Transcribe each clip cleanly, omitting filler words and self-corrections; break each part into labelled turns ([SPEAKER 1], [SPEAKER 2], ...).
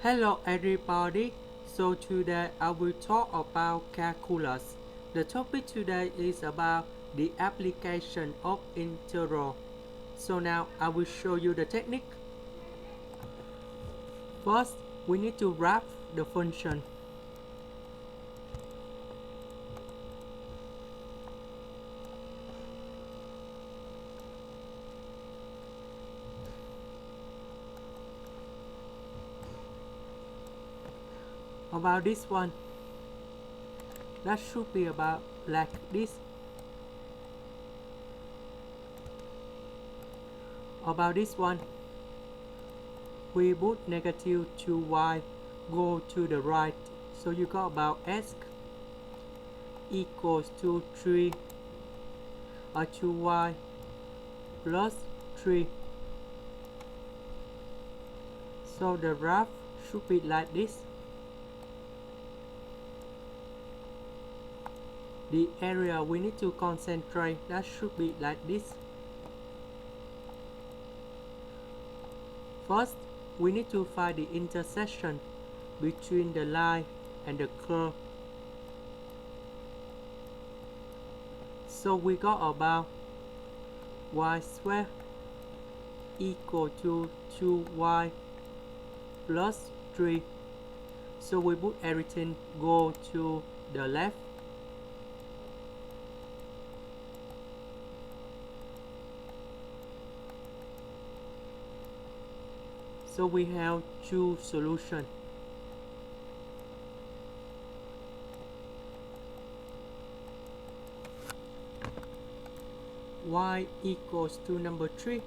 [SPEAKER 1] Hello everybody, so today I will talk about calculus. The topic today is about the application of integral. So now I will show you the technique. First, we need to wrap the function. About this one, that should be about like this. About this one, we put negative 2y go to the right, so you got about x equals to 3 or 2y plus 3. So the graph should be like this. The area we need to concentrate, that should be like this. First, we need to find the intersection between the line and the curve. So we got about y squared equal to 2y plus 3. So we put everything go to the left. So we have two solutions. Y equals to number 3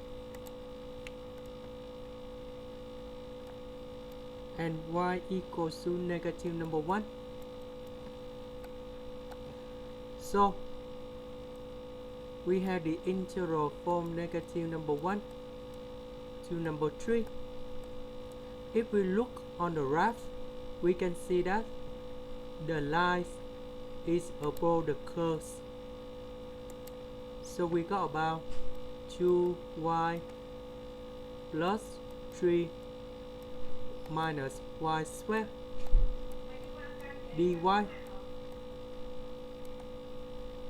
[SPEAKER 1] and y equals to negative number 1. So we have the integral from negative number 1 to number 3. If we look on the graph, we can see that the line is above the curves. So we got about 2y plus 3 minus y squared dy.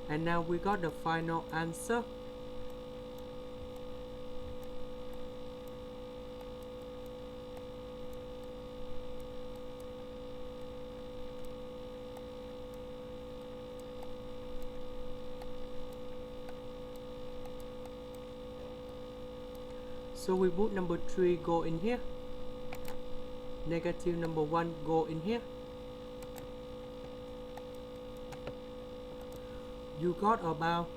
[SPEAKER 1] And now we got the final answer. So we put number 3 go in here, negative number 1 go in here. You got about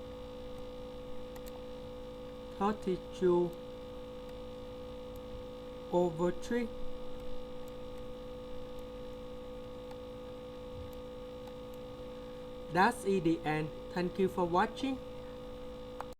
[SPEAKER 1] 32 over 3. That's the end. Thank you for watching.